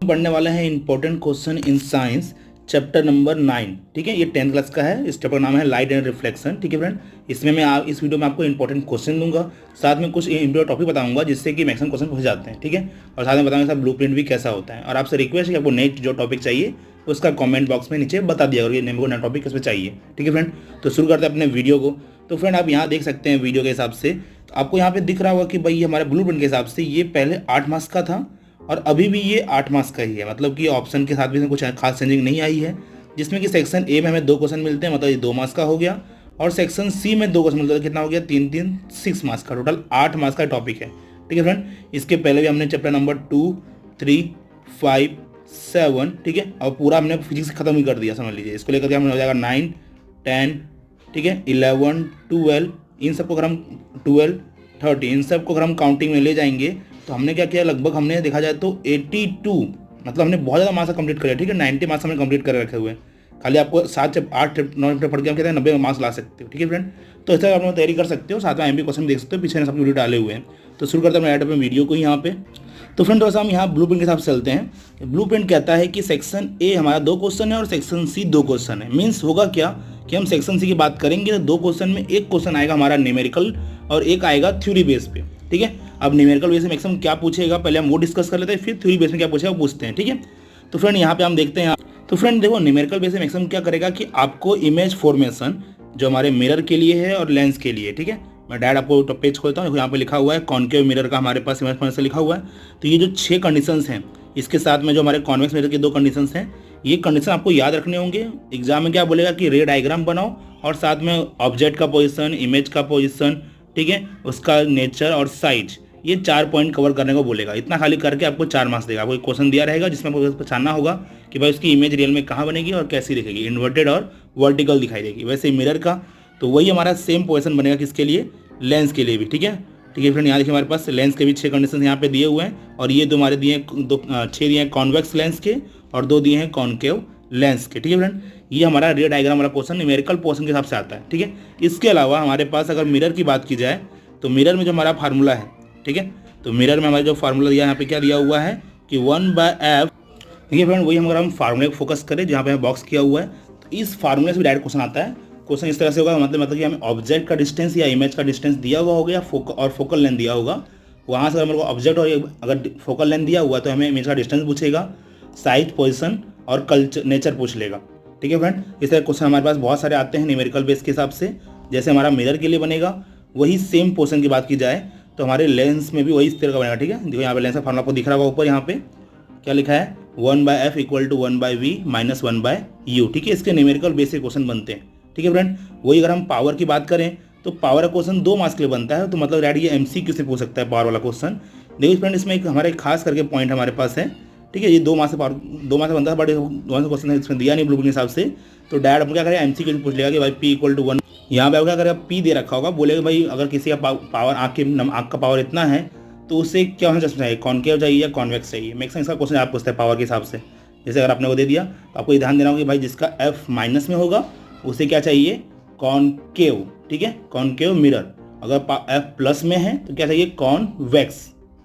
पढ़ने वाले हैं important question in science chapter number 9। ठीक है, ये 10th क्लास का है। इस चैप्टर का नाम है लाइट एंड रिफ्लेक्शन। ठीक है फ्रेंड, इसमें मैं इस वीडियो में आपको इंपॉर्टेंट क्वेश्चन दूंगा, साथ में कुछ इंपॉर्टेंट टॉपिक बताऊंगा जिससे कि मैक्सिमम क्वेश्चन पूछ जाते हैं। ठीक है, और साथ में बताऊंगा सर ब्लूप्रिंट भी कैसा होता है। और आपसे रिक्वेस्ट है कि आपको नेक्स्ट जो टॉपिक चाहिए उसका कमेंट बॉक्स में नीचे बता दिया और ये मेरे को नया टॉपिक किस पे चाहिए। ठीक है फ्रेंड, तो शुरू करते हैं अपने वीडियो को। तो फ्रेंड आप यहाँ देख सकते हैं वीडियो के हिसाब से, तो आपको यहाँ पे दिख रहा होगा कि भाई हमारे ब्लूप्रिंट के हिसाब से ये पहले 8 मार्क्स का था और अभी भी ये 8 मार्क्स का ही है। मतलब कि ऑप्शन के साथ भी कुछ खास चेंजिंग नहीं आई है, जिसमें कि सेक्शन ए में हमें 2 क्वेश्चन मिलते हैं, मतलब ये 2 मार्क्स का हो गया। और सेक्शन सी में 2 क्वेश्चन मिलते हैं, कितना हो गया 3 6 मार्क्स का, टोटल 8 मार्क्स का टॉपिक है। ठीक है फ्रेंड, इसके पहले भी हमने चैप्टर नंबर 2, 3, 5, 7, ठीक है, और पूरा हमने फिजिक्स खत्म ही कर दिया समझ लीजिए। इसको लेकर के हमें हो जाएगा 9, 10, ठीक है, 11, 12, इन सबको अगर हम 12, 30 इन सबको अगर हम काउंटिंग में ले जाएंगे तो हमने क्या किया, लगभग हमने देखा जाए तो 82, मतलब हमने बहुत ज़्यादा मार्क्स कंप्लीट कर लिया। ठीक है, 90 मार्क्स हमने कंप्लीट कर रखे हुए हैं। खाली आपको 7 8 9 चैप्टर पढ़ के हम कहते हैं 90 मार्क्स ला सकते हो। ठीक है फ्रेंड, तो ऐसा आप लोग तैयारी कर सकते हो, साथ में एमपी क्वेश्चन देख सकते हो, पीछे सबकी वीडियो डाले हुए हैं। तो शुरू करते हैं अपने अपने वीडियो को यहाँ पे। तो फ्रेंड थोड़ा सा हम यहाँ ब्लूप्रिंट के हिसाब से चलते हैं। ब्लूप्रिंट कहता है कि सेक्शन ए हमारा 2 क्वेश्चन है और सेक्शन सी 2 क्वेश्चन है। मीन्स होगा क्या कि हम सेक्शन सी की बात करेंगे तो 2 क्वेश्चन में एक क्वेश्चन आएगा हमारा न्यूमेरिकल और एक आएगा थ्योरी बेस पे। ठीक है, अब न्यूमेरिकल बेस में मैक्सिमम क्या पूछेगा पहले हम वो डिस्कस कर लेते हैं, फिर थ्योरी बेस में क्या पूछेगा वो पूछते हैं। ठीक है, तो फ्रेंड यहाँ पे हम देखते हैं। तो फ्रेंड देखो, न्यूमेरिकल बेस में मैक्सिमम क्या करेगा कि आपको इमेज फॉर्मेशन जो हमारे मिरर के लिए है और लेंस के लिए, ठीक है, मैं डायरेक्ट आपको पेज खोलता हूँ, यहाँ पे लिखा हुआ है कॉन्केव मिरर का हमारे पास इमेज फॉर्मेशन लिखा हुआ है। तो ये जो 6 कंडीशंस हैं, इसके साथ में जो हमारे कॉन्वेक्स मिरर के 2 कंडीशंस हैं, ये कंडीशन आपको याद रखने होंगे। एग्जाम में क्या बोलेगा कि रे डायग्राम बनाओ और साथ में ऑब्जेक्ट का पोजीशन, इमेज का पोजीशन, ठीक है, उसका नेचर और साइज, ये 4 पॉइंट कवर करने को बोलेगा। इतना खाली करके आपको 4 मार्क्स देगा। आपको एक क्वेश्चन दिया रहेगा जिसमें आपको पहचानना होगा कि भाई उसकी इमेज रियल में कहाँ बनेगी और कैसी दिखेगी, इन्वर्टेड और वर्टिकल दिखाई देगी। वैसे मिरर का तो वही हमारा सेम पोजीशन बनेगा किसके लिए, लेंस के लिए भी। ठीक है, ठीक है फ्रेंड, यहाँ देखिए हमारे पास लेंस के भी 6 कंडीशन यहाँ पे दिए हुए हैं और ये 2 हमारे दिए हैं, 6 दिए हैं कॉन्वेक्स लेंस के और 2 दिए हैं कॉन्केव लेंस के। ठीक है फ्रेंड, ये हमारा रे डायग्राम वाला पोर्शन न्यूमेरिकल पोर्शन के हिसाब से आता है। ठीक है, इसके अलावा हमारे पास अगर मिरर की बात की जाए तो मिरर में जो हमारा फार्मूला है, ठीक है, तो मिरर में हमारा जो फार्मूला दिया है यहाँ पे क्या दिया हुआ है कि 1/f। देखिए फ्रेंड, वही हम अगर हम फार्मूले को फोकस करें जहाँ पे हमें बॉक्स किया हुआ है, तो इस फार्मूले से भी डायरेक्ट क्वेश्चन आता है। क्वेश्चन इस तरह से होगा, मतलब कि हमें ऑब्जेक्ट का डिस्टेंस या इमेज का डिस्टेंस दिया हुआ होगा और फोकल लेंथ दिया होगा। वहाँ से अगर मेरे को ऑब्जेक्ट और अगर फोकल लेंथ दिया हुआ तो हमें इमेज का डिस्टेंस पूछेगा, साइज, पोजिशन और कल्चर नेचर पूछ लेगा। ठीक है फ्रेंड, इस तरह क्वेश्चन हमारे पास बहुत सारे आते हैं न्यूमेरिकल बेस के हिसाब से। जैसे हमारा मिरर के लिए बनेगा, वही सेम पोर्शन की बात की जाए तो हमारे लेंस में भी वही इस तरह का बनेगा। ठीक है, देखो यहाँ पे लेंस का फार्मूला आपको दिख रहा होगा ऊपर, यहाँ पे क्या लिखा है 1/f = 1/v - 1/u। ठीक है, इसके न्यूमेरिकल बेसिक क्वेश्चन बनते हैं। ठीक है फ्रेंड, वही अगर हम पावर की बात करें तो पावर का क्वेश्चन 2 मार्क्स के लिए बनता है। तो मतलब डैड ये MCQ से पूछ सकता है पावर वाला क्वेश्चन। देखिए फ्रेंड, इसमें एक हमारे खास करके पॉइंट हमारे पास है। ठीक है, ये 2 मार्क्स से बनता है, बट 2 मार्क्स क्वेश्चन इसमें दिया नहीं ब्लूप्रिंट के हिसाब से। तो डैड हम क्या करें, MCQ से पूछ लेगा कि भाई P = 1। यहाँ पे क्या करेगा, P दे रखा होगा, बोलेगा भाई अगर किसी का पावर आँख का पावर इतना है तो उससे क्या होना चाहिए, कॉन्केव चाहिए या कॉन्वेक्स चाहिए। मैक्सिमम इसका क्वेश्चन आप पूछते हैं पावर के हिसाब से। जैसे अगर आपने वो दे दिया तो आपको ये ध्यान देना होगा कि भाई जिसका F माइनस में होगा उसे क्या चाहिए, कॉन्केव। ठीक है, कॉन्केव मिरर। अगर F प्लस में है तो क्या चाहिए, कॉन्वेक्स।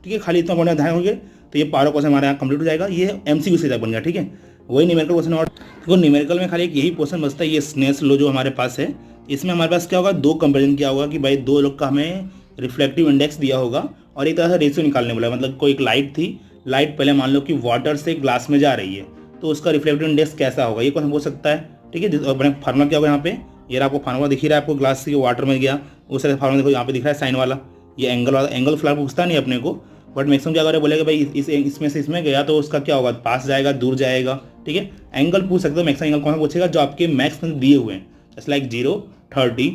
ठीक है, खाली इतना पढ़ना ध्यान होंगे तो ये पावर क्वेश्चन हमारे यहाँ कंप्लीट हो जाएगा। ये MCQ से बन गया। ठीक है, वही न्यूमेरिकल क्वेश्चन। और देखो न्यूमेरिकल में खाली एक यही क्वेश्चन बचता है, ये स्नेल्स लॉ जो हमारे पास है। इसमें हमारे पास क्या होगा, 2 कंपेरिजन किया होगा कि भाई 2 लोग का हमें रिफ्लेक्टिव इंडेक्स दिया होगा और एक तरह से रेशियो निकालने बोला। मतलब कोई एक लाइट थी, लाइट पहले मान लो कि वाटर से ग्लास में जा रही है तो उसका रिफ्लेक्टिव इंडेक्स कैसा होगा, ये क्वेश्चन पूछ सकता है। ठीक है, अपने फार्मूला क्या होगा, यहाँ पे ये आपको फार्मूला दिख ही रहा है आपको, ग्लास से वाटर में गया उस तरह फार्मूला देखो यहाँ पे दिख रहा है साइन वाला। ये एंगल वाला, एंगल फिलहाल पूछता नहीं अपने को, बट मैक्सिमम क्या करे, बोलेगा भाई इसमें से इसमें गया तो उसका क्या होगा, पास जाएगा, दूर जाएगा। ठीक है, एंगल पूछ सकते हो। मैक्सिमम एंगल कौन सा पूछेगा, जो आपके मैक्स में दिए हुए हैं, जैसे लाइक 0, 30,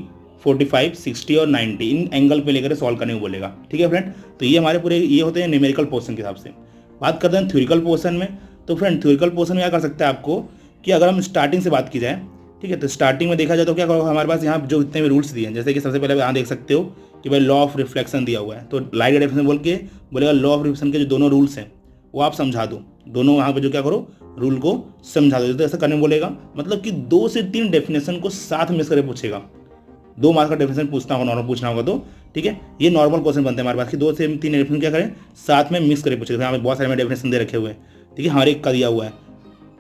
45, 60 और 90, इन एंगल पे लेकर सॉल्व करने को बोलेगा। ठीक है फ्रेंड, तो ये हमारे पूरे ये होते हैं न्यूमेरिकल पोर्शन के हिसाब से। बात करते हैं थ्योरिकल पोर्शन में। तो फ्रेंड थ्योरिकल पोर्शन में क्या कर सकते हैं आपको कि अगर हम स्टार्टिंग से बात की जाए, ठीक है, तो स्टार्टिंग में देखा जाए तो क्या होगा, हमारे पास यहाँ जो जितने भी रूल्स दिए हैं, जैसे कि सबसे पहले यहाँ देख सकते हो कि भाई लॉ ऑफ रिफ्लेक्शन दिया हुआ है। तो लाइट डिफ्रेक्शन बोल के बोलेगा लॉ ऑफ रिफ्लेक्शन के जो दोनों रूल्स हैं वो आप समझा दो, दोनों यहाँ पे जो क्या करो, रूल को समझा दो। तो ऐसा करने बोलेगा, मतलब कि 2 से 3 डेफिनेशन को साथ में करके पूछेगा। 2 मार्क्स का डेफिनेशन पूछना होगा, नॉर्मल पूछना होगा तो ठीक है, ये नॉर्मल क्वेश्चन बनते हैं हमारे पास कि 2 से 3 डेफिनेशन क्या करें, साथ में मिक्स करके पूछेगा। यहाँ पे बहुत सारे डेफिनेशन दे रखे हुए हैं, ठीक है, हर एक का दिया हुआ है,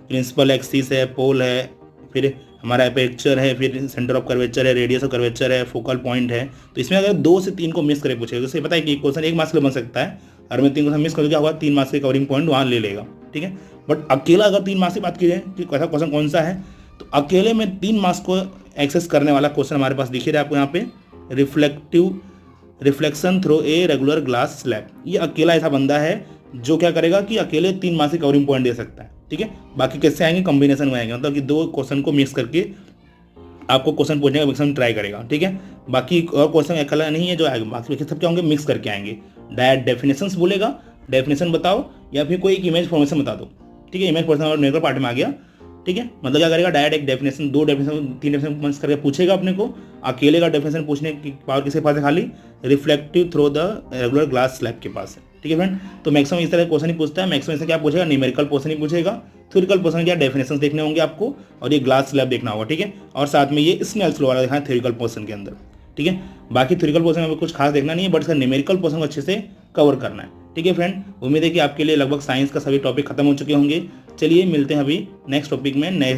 प्रिंसिपल एक्सिस है, पोल है, फिर हमारा एपेक्चर है, फिर सेंटर ऑफ कर्वेचर है, रेडियस ऑफ कर्वेचर है, फोकल पॉइंट है। तो इसमें अगर 2 से 3 को मिस करके पूछेगा, जैसे पता है कि क्वेश्चन 1 मार्क्स के लिए बन सकता है, और मैं 3 क्वेश्चन मिस कर क्या होगा, 3 मार्क्स के कवरिंग पॉइंट वहाँ ले लेगा। ठीक है, बट अकेला अगर 3 मार्क्स की बात की जाए कि कैसा क्वेश्चन कौन सा है, तो अकेले में 3 मार्क्स को एक्सेस करने वाला क्वेश्चन हमारे पास दिख रहा है आपको यहाँ पे, reflection through a regular glass slab. ये अकेला ऐसा बंदा है जो क्या करेगा कि अकेले 3 मार्क्स के कवरिंग पॉइंट दे सकता है। ठीक है, बाकी कैसे आएंगे, कॉम्बिनेशन में आएंगे, मतलब कि 2 क्वेश्चन को मिक्स करके आपको क्वेश्चन पूछने का मैक्सिमम ट्राई करेगा। ठीक है, बाकी और क्वेश्चन अकेला नहीं है जो आएगा, बाकी सब क्या होंगे, मिक्स करके आएंगे। डायरेक्ट डेफिनेशंस बोलेगा, डेफिनेशन बताओ, या फिर कोई एक इमेज फॉर्मेशन बता दो। ठीक है, इमेज फॉर्मेशन और न्यूमेरिकल पार्ट में आ गया। ठीक है, मतलब क्या करेगा, डायरेक्ट एक डेफिनेशन, 2 डेफिनेशन, 3 डेफिनेशन मिक्स करके पूछेगा अपने को। अकेले का डेफिनेशन पूछने की पावर किसके पास है, खाली reflective through the regular glass slab के पास है। ठीक है फ्रेंड, तो मैक्सिमम इस तरह क्वेश्चन ही पूछता है। मैक्सिमम इससे क्या पूछेगा, न्यूमेरिकल क्वेश्चन ही पूछेगा, थ्योरिकल क्वेश्चन क्या डेफिनेशंस देखने होंगे आपको, और ये ग्लास स्लैब देखना होगा। ठीक है, और साथ में ये स्नेल्स लॉ वाला देखना है थ्योरिकल क्वेश्चन के अंदर। ठीक है, बाकी थ्योरिकल क्वेश्चन में कुछ खास देखना नहीं है, बट इसका न्यूमेरिकल क्वेश्चन को अच्छे से कवर करना है। ठीक है फ्रेंड, उम्मीद है कि आपके लिए लगभग साइंस का सभी टॉपिक खत्म हो चुके होंगे। चलिए मिलते हैं अभी नेक्स्ट टॉपिक में नए